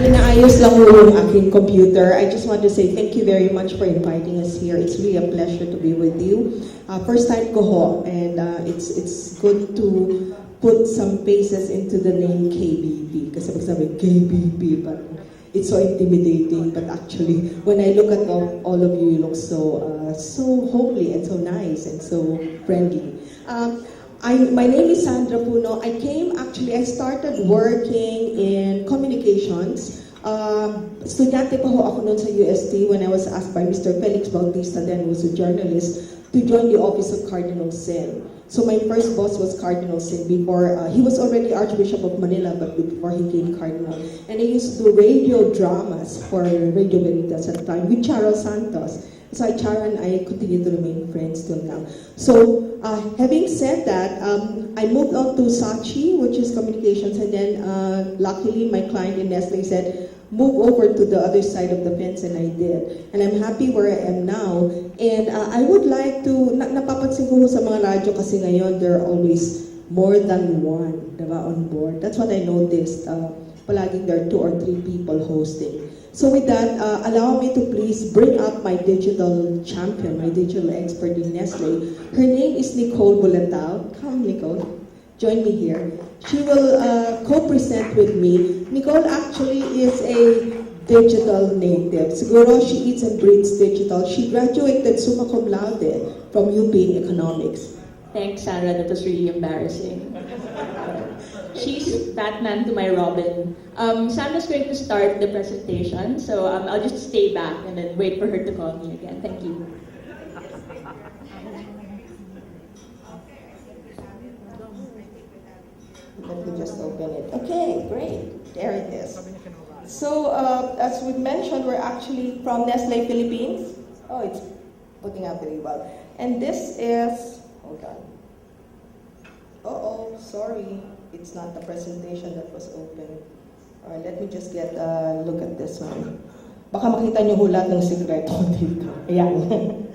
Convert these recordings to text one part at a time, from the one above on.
Inaayos lang mo yung aking computer. I just want to say thank you very much for inviting us here. It's really a pleasure to be with you. First time ko ho, and it's good to put some faces into the name KBB. Kasi pag sabi KBB, but it's so intimidating. But actually, when I look at all of you, you look so homely and so nice and so friendly. My name is Sandra Puno. I started working in communications. Estudyante pa ho ako noon sa UST when I was asked by Mr. Felix Bautista, then who was a journalist, to join the office of Cardinal Sin. So my first boss was Cardinal Sin before, he was already Archbishop of Manila, but before he became Cardinal. And I used to do radio dramas for Radio Veritas at the time with Charo Santos. So Charo and I continue to remain friends till now. So having said that, I moved on to Sachi, which is communications, and then luckily my client in Nestle said, move over to the other side of the fence, and I did. And I'm happy where I am now. And I would like to, napapansin ko sa mga radyo kasi ngayon, there are always more than one, diba, on board. That's what I noticed. Palaging there are 2 or 3 people hosting. So with that, allow me to please bring up my digital champion, my digital expert in Nestle. Her name is Nichole Bulatao. Come, Nichole. Join me here. She will co-present with me. Nichole actually is a digital native. Siguro she eats and breathes digital. She graduated summa cum laude from UP in economics. Thanks, Sandra. That was really embarrassing. She's Batman to my Robin. Sandra's going to start the presentation, so I'll just stay back and then wait for her to call me again. Thank you. Let me just open it. Okay, great. There it is. So, as we mentioned, we're actually from Nestle Philippines. Oh, it's putting out very well. And this is, hold on. Uh-oh, sorry. It's not the presentation that was open. All right, let me just get a look at this one. Baka makita niyo hulat ng sikreto dito. Ayan.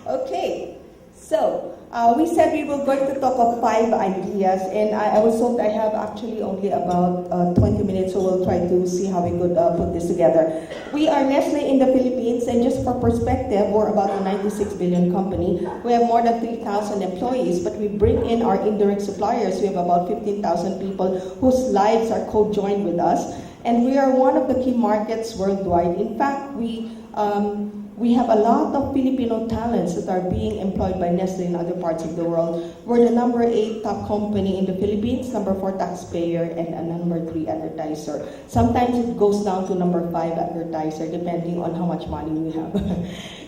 Okay, so we said we were going to talk of 5 ideas, and I was told I have actually only about 20 minutes, so we'll try to see how we could put this together. We are Nestle in the Philippines, and just for perspective, we're about a 96 billion company. We have more than 3,000 employees, but we bring in our indirect suppliers. We have about 15,000 people whose lives are co-joined with us, and we are one of the key markets worldwide. In fact, we have a lot of Filipino talents that are being employed by Nestle in other parts of the world. We're the number 8 top company in the Philippines, number 4 taxpayer, and a number 3 advertiser. Sometimes it goes down to number 5 advertiser, depending on how much money we have.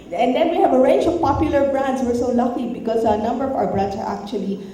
And then we have a range of popular brands. We're so lucky because a number of our brands are actually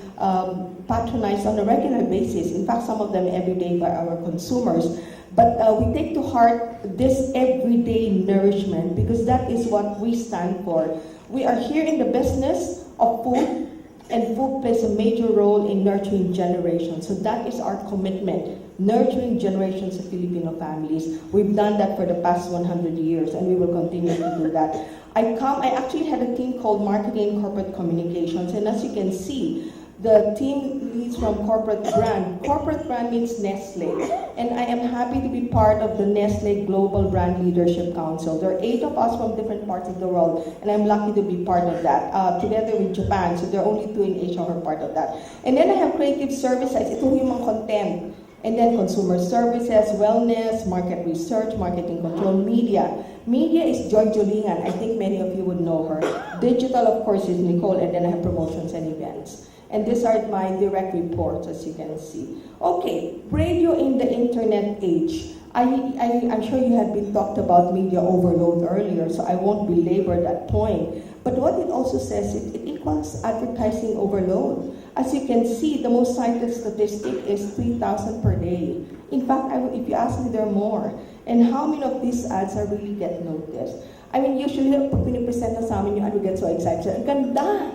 patronized on a regular basis. In fact, some of them every day by our consumers. But we take to heart this everyday nourishment because that is what we stand for. We are here in the business of food, and food plays a major role in nurturing generations. So that is our commitment, nurturing generations of Filipino families. We've done that for the past 100 years, and we will continue to do that. I actually had a team called Marketing and Corporate Communications, and as you can see, the team leads from corporate brand. Corporate brand means Nestle. And I am happy to be part of the Nestle Global Brand Leadership Council. There are 8 of us from different parts of the world, and I'm lucky to be part of that, together with Japan. So there are only 2 in Asia who are part of that. And then I have creative services. Ito yung mga content. And then consumer services, wellness, market research, marketing control, media. Media is Joy Jolingan. I think many of you would know her. Digital, of course, is Nichole, and then I have promotions and events. And these are my direct reports, as you can see. Okay, radio in the internet age. I'm sure you had been talked about media overload earlier, so I won't belabor that point. But what it also says, it equals advertising overload. As you can see, the most cited statistic is 3,000 per day. In fact, if you ask me, there are more. And how many of these ads are really get noticed? I mean, usually, pag pinipresent na sa amin yung ad, we get so excited. Ang ganda!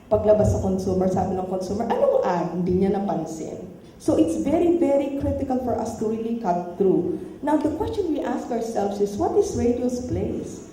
Paglabas sa consumer, sabi ng consumer, anong ad? Hindi niya napansin. So it's very, very critical for us to really cut through. Now, the question we ask ourselves is, what is radio's place?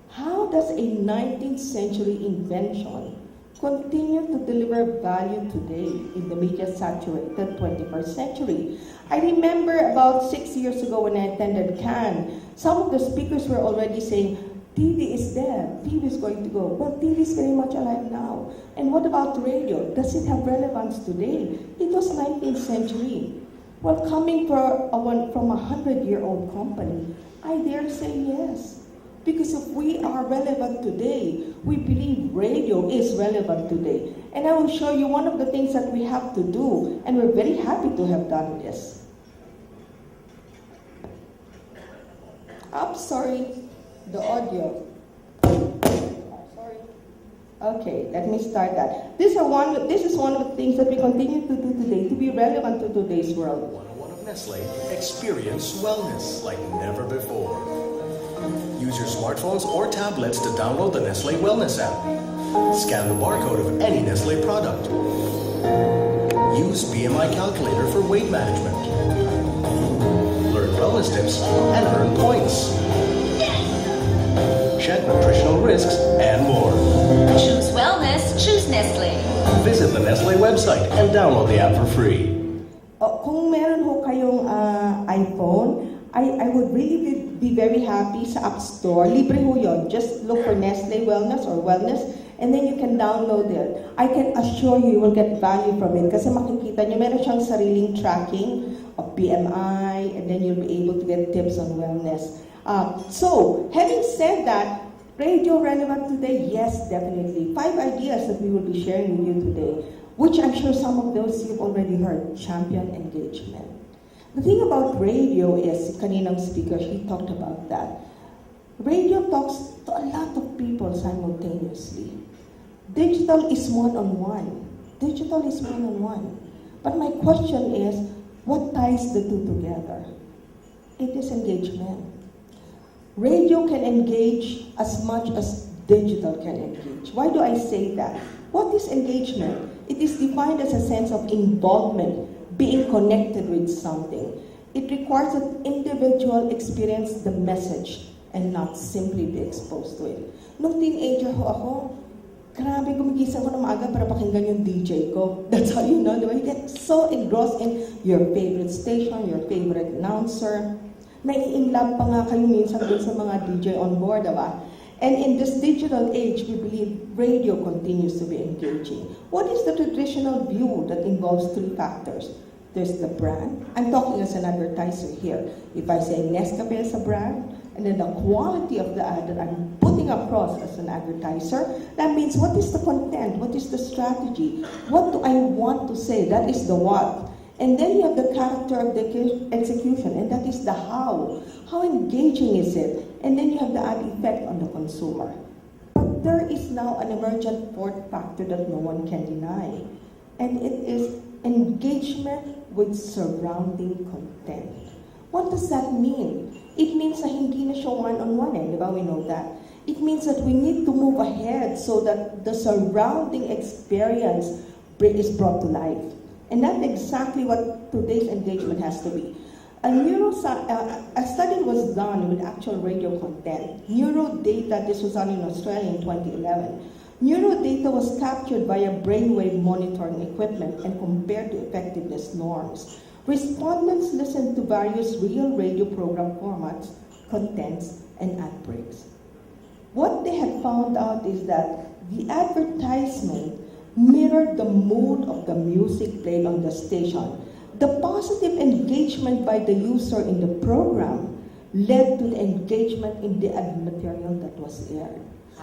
How does a 19th century invention continue to deliver value today in the media-saturated 21st century. I remember about 6 years ago when I attended Cannes, some of the speakers were already saying, TV is dead, TV is going to go. Well, TV is very much alive now. And what about radio? Does it have relevance today? It was 19th century. Well, coming from a 100-year-old company, I dare say yes. Because if we are relevant today, we believe radio is relevant today. And I will show you one of the things that we have to do, and we're very happy to have done this. Sorry, the audio. Sorry. Okay, let me start that. This is one of the things that we continue to do today to be relevant to today's world. 101 of Nestle, experience wellness like never before. Use your smartphones or tablets to download the Nestle Wellness app. Scan the barcode of any Nestle product. Use BMI calculator for weight management. Learn wellness tips and earn points. Check nutritional risks and more. Choose wellness, choose Nestle. Visit the Nestle website and download the app for free. Kung meron ho kayong iPhone, I would really be very happy sa App Store. Libre ho yun. Just look for Nestle Wellness or Wellness and then you can download it. I can assure you will get value from it kasi makikita nyo, meron siyang sariling tracking of BMI and then you'll be able to get tips on wellness. So, having said that, radio relevant today? Yes, definitely. 5 ideas that we will be sharing with you today, which I'm sure some of those you've already heard. Champion engagement. The thing about radio is, kaninang speaker, he talked about that. Radio talks to a lot of people simultaneously. Digital is one-on-one. Digital is one-on-one. But my question is, what ties the two together? It is engagement. Radio can engage as much as digital can engage. Why do I say that? What is engagement? It is defined as a sense of involvement, being connected with something. It requires that individual experience the message and not simply be exposed to it. Nung teenager ho ako, grabe gumigising ko na maaga para pakinggan yung DJ ko. That's how you know, diba? You get so engrossed in your favorite station, your favorite announcer. Nai-inlove pa nga kayo minsan dun sa mga DJ on board, diba? And in this digital age, we believe radio continues to be engaging. What is the traditional view that involves 3 factors? There's the brand. I'm talking as an advertiser here. If I say Nescafe is a brand, and then the quality of the ad that I'm putting across as an advertiser, that means what is the content? What is the strategy? What do I want to say? That is the what. And then you have the character of the execution, and that is the how. How engaging is it? And then you have the ad effect on the consumer. But there is now an emergent 4th factor that no one can deny, and it is engagement with surrounding content. What does that mean? It means na hindi na siya one-on-one, di ba? We know that. It means that we need to move ahead so that the surrounding experience is brought to life. And that's exactly what today's engagement has to be. A study was done with actual radio content. Neurodata, this was done in Australia in 2011. Neurodata was captured via brainwave monitoring equipment and compared to effectiveness norms. Respondents listened to various real radio program formats, contents, and ad breaks. What they had found out is that the advertisement mirrored the mood of the music played on the station. The positive engagement by the user in the program led to the engagement in the ad material that was aired.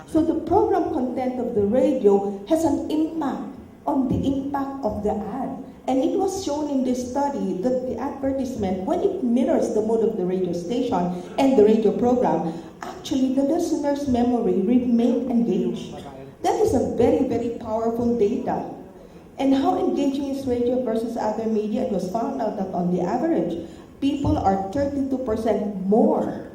So the program content of the radio has an impact on the impact of the ad. And it was shown in this study that the advertisement, when it mirrors the mood of the radio station and the radio program, actually the listener's memory remained engaged. That is a very, very powerful data. And how engaging is radio versus other media? It was found out that on the average, people are 32% more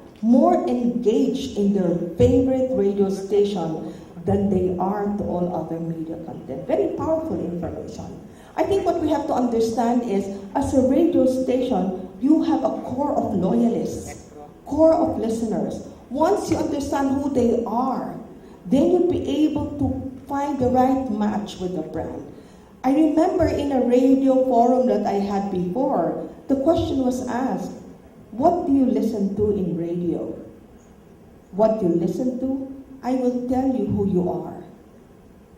engaged in their favorite radio station than they are to all other media content. Very powerful information. I think what we have to understand is, as a radio station, you have a core of loyalists, core of listeners. Once you understand who they are, then you'll be able to find the right match with the brand. I remember in a radio forum that I had before, the question was asked, what do you listen to in radio? What you listen to, I will tell you who you are.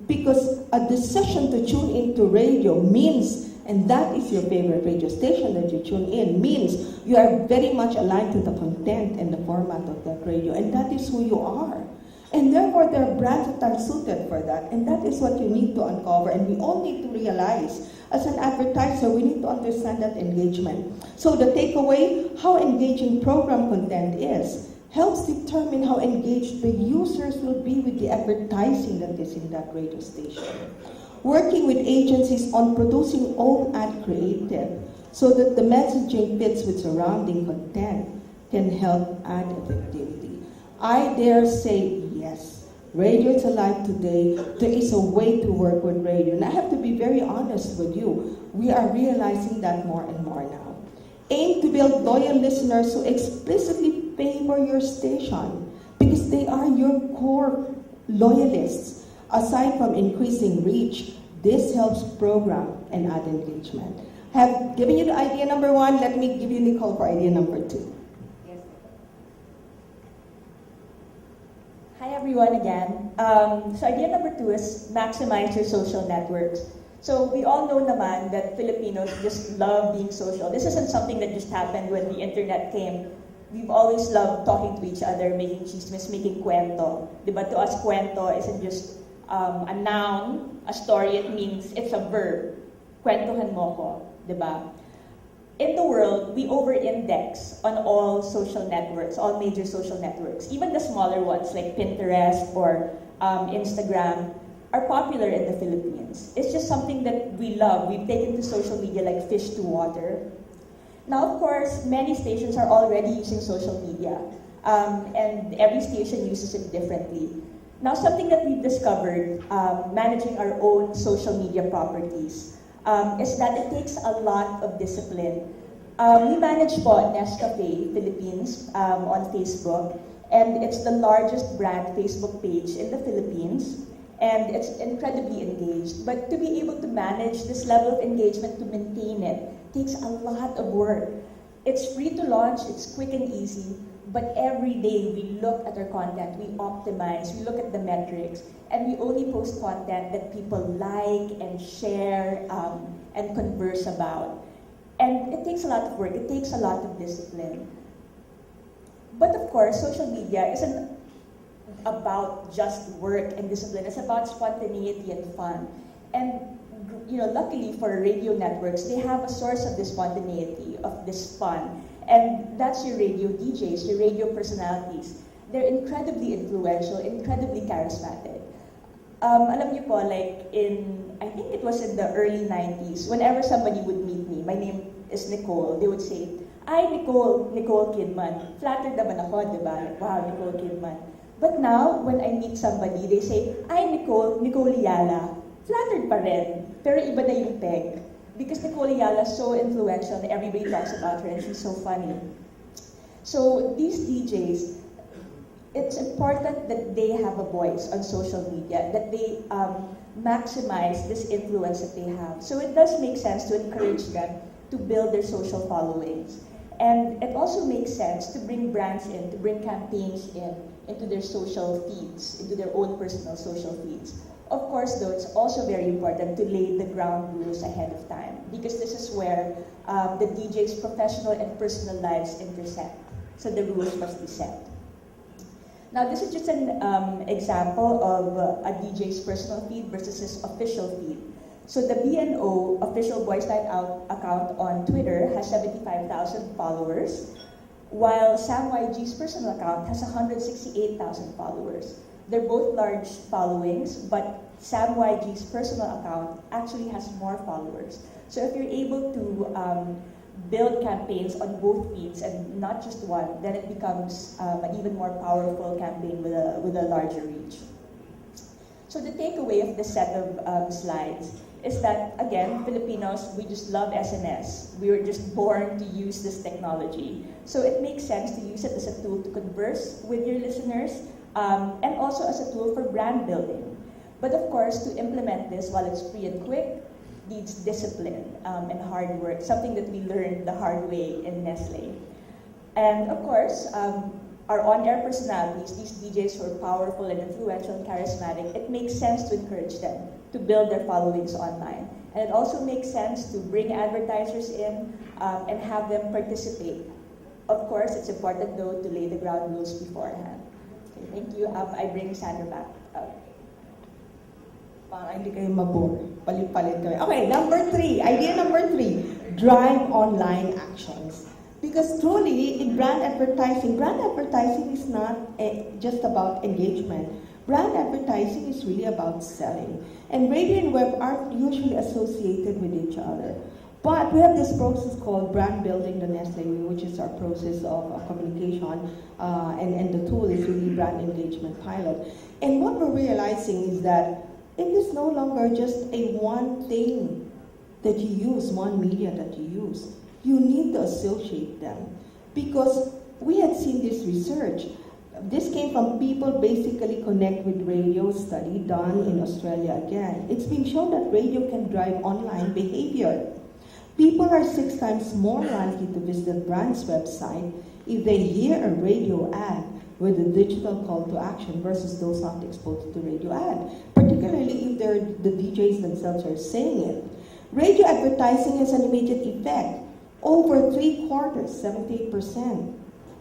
Because a decision to tune into radio means, and that is your favorite radio station that you tune in, means you are very much aligned to the content and the format of that radio, and that is who you are. And therefore, there are brands that are suited for that, and that is what you need to uncover, and we all need to realize, as an advertiser, we need to understand that engagement. So the takeaway, how engaging program content is, helps determine how engaged the users will be with the advertising that is in that radio station. Working with agencies on producing own ad creative so that the messaging fits with surrounding content can help ad effectivity. I dare say yes, radio is alive today. There is a way to work with radio. And I have to be very honest with you. We are realizing that more and more now. Aim to build loyal listeners who explicitly favor your station because they are your core loyalists. Aside from increasing reach, this helps program and ad engagement. I have given you the idea number 1. Let me give you Nichole for idea number 2. Yes. Hi everyone again. So idea number 2 is maximize your social networks. So we all know naman that Filipinos just love being social. This isn't something that just happened when the internet came. We've always loved talking to each other, making chismes, making kwento. Diba? To us, kwento isn't just a noun, a story. It means it's a verb. Kwentuhan mo ko. Diba? In the world, we over-index on all social networks, all major social networks. Even the smaller ones like Pinterest or Instagram are popular in the Philippines. It's just something that we love. We've taken to social media like fish to water. Now, of course, many stations are already using social media, and every station uses it differently. Now, something that we've discovered managing our own social media properties is that it takes a lot of discipline. We manage po NESTLE Philippines on Facebook, and it's the largest brand Facebook page in the Philippines, and it's incredibly engaged. But to be able to manage this level of engagement, to maintain it, takes a lot of work. It's free to launch, it's quick and easy, but every day we look at our content, we optimize, we look at the metrics, and we only post content that people like and share and converse about. And it takes a lot of work, it takes a lot of discipline. But of course, social media isn't about just work and discipline, it's about spontaneity and fun. And luckily for radio networks, they have a source of this spontaneity, of this fun. And that's your radio DJs, your radio personalities. They're incredibly influential, incredibly charismatic. Alam niyo po, like I think it was in the early 90s, whenever somebody would meet me, my name is Nichole, they would say, "Ay, Nichole Kidman." Flattered naman ako, di ba? Like, wow, Nichole Kidman. But now, when I meet somebody, they say, "Ay, Nicole Yala." Flattered pa rin, pero iba na yung peg. Because Nicole Yala is so influential and everybody talks about her and she's so funny. So these DJs, it's important that they have a voice on social media, that they maximize this influence that they have. So it does make sense to encourage them to build their social followings. And it also makes sense to bring brands in, to bring campaigns into their social feeds, into their own personal social feeds. Of course, though, it's also very important to lay the ground rules ahead of time because this is where the DJ's professional and personal lives intersect. So the rules must be set. Now, this is just an example of a DJ's personal feed versus his official feed. So the BNO official Boys Night Out account on Twitter has 75,000 followers, while Sam YG's personal account has 168,000 followers. They're both large followings, but Sam YG's personal account actually has more followers. So if you're able to build campaigns on both feeds and not just one, then it becomes an even more powerful campaign with a larger reach. So the takeaway of this set of slides is that, again, Filipinos, we just love SNS. We were just born to use this technology. So it makes sense to use it as a tool to converse with your listeners, and also as a tool for brand building. But of course, to implement this while it's free and quick, needs discipline and hard work, something that we learned the hard way in Nestle. And of course, our on-air personalities, these DJs who are powerful and influential and charismatic, it makes sense to encourage them to build their followings online. And it also makes sense to bring advertisers in and have them participate. Of course, it's important though to lay the ground rules beforehand. Okay, thank you. I bring Sandra back up. Para hindi kayo mabore. Palit-palit kayo. Okay, idea number three, drive online actions. Because truly, in brand advertising is not just about engagement. Brand advertising is really about selling. And radio and web aren't usually associated with each other. But we have this process called brand building the Nestle way, which is our process of communication, and the tool is really brand engagement pilot. And what we're realizing is that it is no longer just a one thing that you use, one media that you use. You need to associate them. Because we had seen this research. This came from people basically connect with radio study done in Australia again. It's been shown that radio can drive online behavior. People are 6 times more likely to visit a brand's website if they hear a radio ad with a digital call to action versus those not exposed to radio ad, particularly if the DJs themselves are saying it. Radio advertising has an immediate effect. Over 3/4, 78%,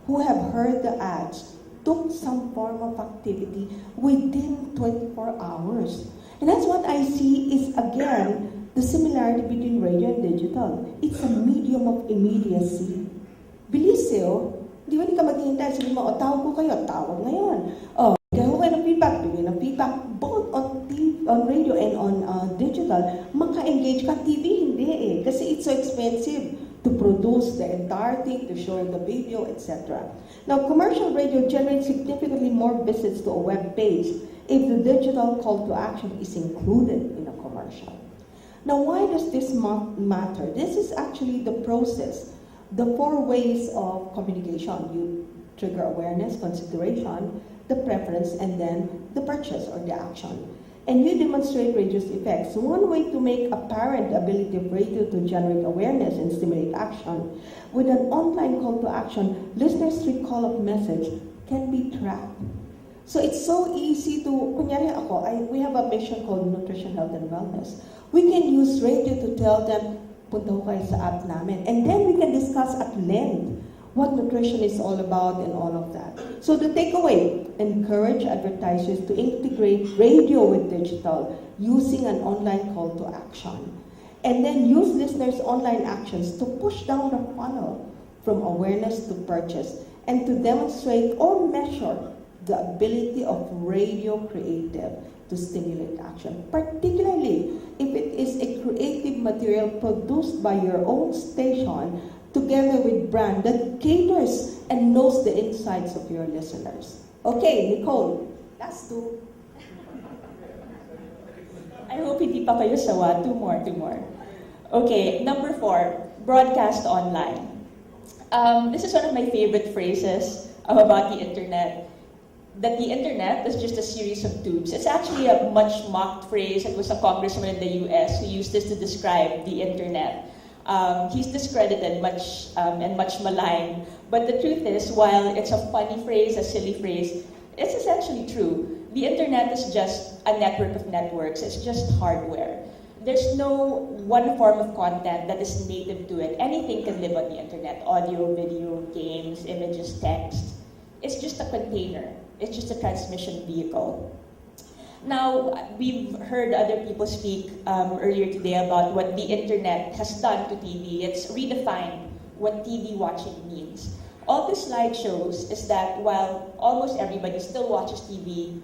who have heard the ads took some form of activity within 24 hours. And that's what I see is, again, the similarity between radio and digital. It's a medium of immediacy. Bilis eh, oh. Di ba, hindi ka maghihintay, sabi mo, o tawag ko kayo, tawag ngayon. O, gawin kayo ng feedback, bigyan ng feedback, both on radio and on digital. Maka-engage ka, TV hindi eh, kasi it's so expensive to produce the entire thing, to show the video, etc. Now, commercial radio generates significantly more visits to a web page if the digital call to action is included in a commercial. Now, why does this matter? This is actually the process, the 4 ways of communication. You trigger awareness, consideration, the preference, and then the purchase or the action. And you demonstrate radio's effects. One way to make apparent the ability of radio to generate awareness and stimulate action, with an online call to action, listeners' recall of message can be tracked. So it's so easy to, kunyari ako, we have a mission called Nutrition, Health, and Wellness. We can use radio to tell them, punta ko kayo sa app namin. And then we can discuss at length what nutrition is all about and all of that. So the takeaway, encourage advertisers to integrate radio with digital using an online call to action. And then use listeners' online actions to push down the funnel from awareness to purchase and to demonstrate or measure the ability of radio creative to stimulate action, particularly if it is a creative material produced by your own station together with brand that caters and knows the insights of your listeners. Okay, Nicole, last 2. I hope hindi pa kayo sawa. 2 more. Okay, number 4, broadcast online. This is one of my favorite phrases about the internet. That the internet is just a series of tubes. It's actually a much mocked phrase. It was a congressman in the US who used this to describe the internet. He's discredited and much maligned. But the truth is, while it's a funny phrase, a silly phrase, it's essentially true. The internet is just a network of networks. It's just hardware. There's no one form of content that is native to it. Anything can live on the internet: audio, video, games, images, text. It's just a container. It's just a transmission vehicle. Now, we've heard other people speak earlier today about what the internet has done to TV. It's redefined what TV watching means. All this slide shows is that while almost everybody still watches TV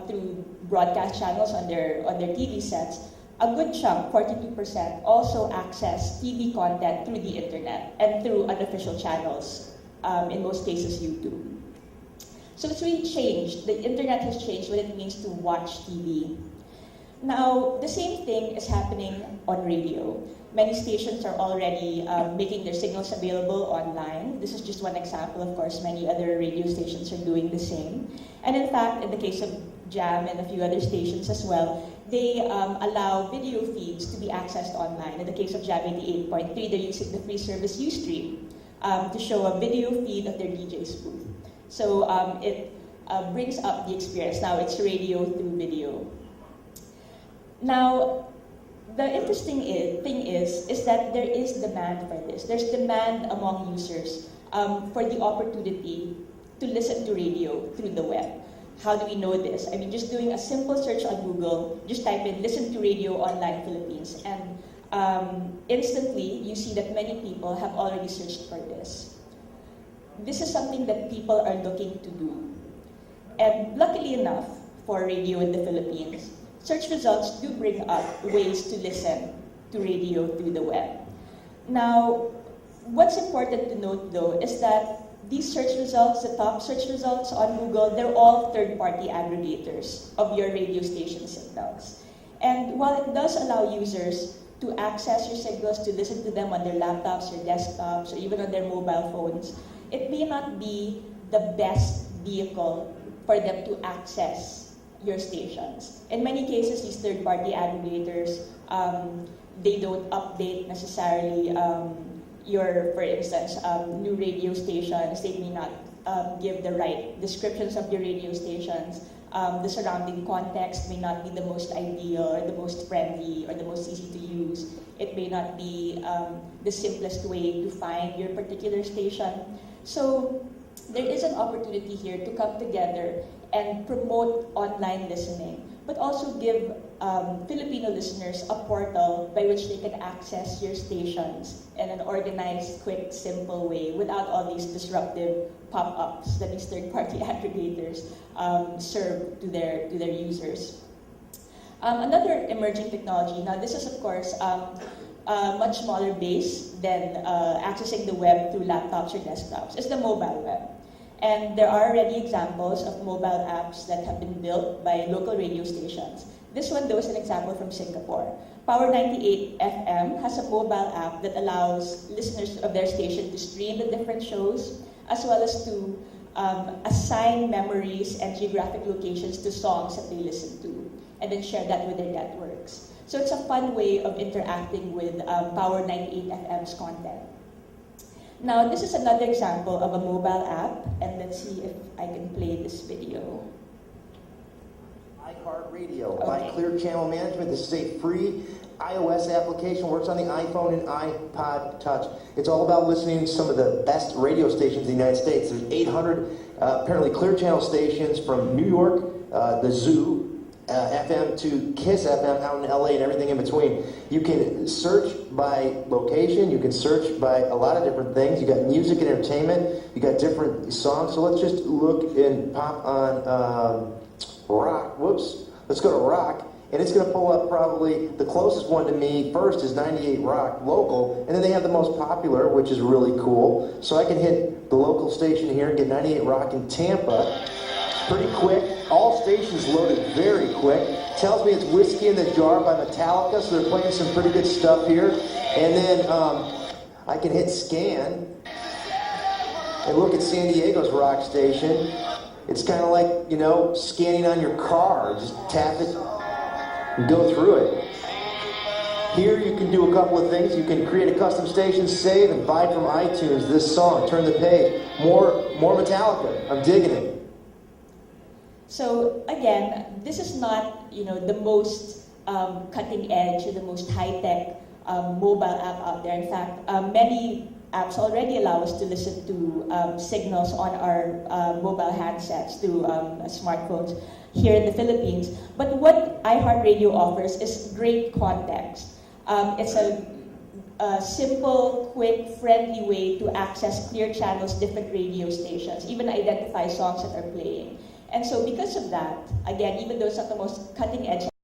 through broadcast channels on their TV sets, a good chunk, 42%, also access TV content through the internet and through unofficial channels, in most cases YouTube. So it's really changed. The internet has changed what it means to watch TV. Now, the same thing is happening on radio. Many stations are already making their signals available online. This is just one example. Of course, many other radio stations are doing the same. And in fact, in the case of Jam and a few other stations as well, they allow video feeds to be accessed online. In the case of Jam 88.3, they're using the free service Ustream to show a video feed of their DJ's booth. So it brings up the experience. Now it's radio through video. Now, the interesting thing is that there is demand for this. There's demand among users for the opportunity to listen to radio through the web. How do we know this? I mean, just doing a simple search on Google, just type in "listen to radio online Philippines," and instantly you see that many people have already searched for this. This is something that people are looking to do. And luckily enough for radio in the Philippines, search results do bring up ways to listen to radio through the web. Now, what's important to note though is that these search results, the top search results on Google, they're all third-party aggregators of your radio station signals. And while it does allow users to access your signals, to listen to them on their laptops or desktops or even on their mobile phones, it may not be the best vehicle for them to access your stations. In many cases, these third-party aggregators, they don't update necessarily for instance, new radio stations. They may not give the right descriptions of your radio stations. The surrounding context may not be the most ideal or the most friendly or the most easy to use. It may not be the simplest way to find your particular station. So there is an opportunity here to come together and promote online listening, but also give Filipino listeners a portal by which they can access your stations in an organized, quick, simple way without all these disruptive pop-ups that these third-party aggregators serve to their users. Another emerging technology, now this is of course a much smaller base than accessing the web through laptops or desktops, is the mobile web. And there are already examples of mobile apps that have been built by local radio stations. This one, though, is an example from Singapore. Power 98 FM has a mobile app that allows listeners of their station to stream the different shows, as well as to assign memories and geographic locations to songs that they listen to, and then share that with their networks. So it's a fun way of interacting with Power 98 FM's content. Now, this is another example of a mobile app, and let's see if I can play this video. iHeartRadio by Clear Channel Management. This is a free iOS application, works on the iPhone and iPod Touch. It's all about listening to some of the best radio stations in the United States. There's 800 apparently Clear Channel stations from New York, the Zoo, FM to KISS FM out in LA and everything in between. You can search by location, you can search by a lot of different things. You got music and entertainment, you got different songs. So let's just look and pop on rock. Whoops. Let's go to rock. And it's going to pull up probably the closest one to me first is 98 Rock local, and then they have the most popular, which is really cool. So I can hit the local station here and get 98 Rock in Tampa. Pretty quick. All stations loaded very quick. Tells me it's Whiskey in the Jar by Metallica, so they're playing some pretty good stuff here. And then I can hit scan and look at San Diego's rock station. It's kind of like, you know, scanning on your car. Just tap it and go through it. Here you can do a couple of things. You can create a custom station, save, and buy from iTunes this song. Turn the page. More Metallica. I'm digging it. So again, this is not, you know, the most cutting edge or the most high-tech mobile app out there. In fact, many apps already allow us to listen to signals on our mobile handsets, through smartphones here in the Philippines. But what iHeartRadio offers is great context. It's a simple, quick, friendly way to access Clear Channel's different radio stations, even identify songs that are playing. And so because of that, again, even though it's not the most cutting edge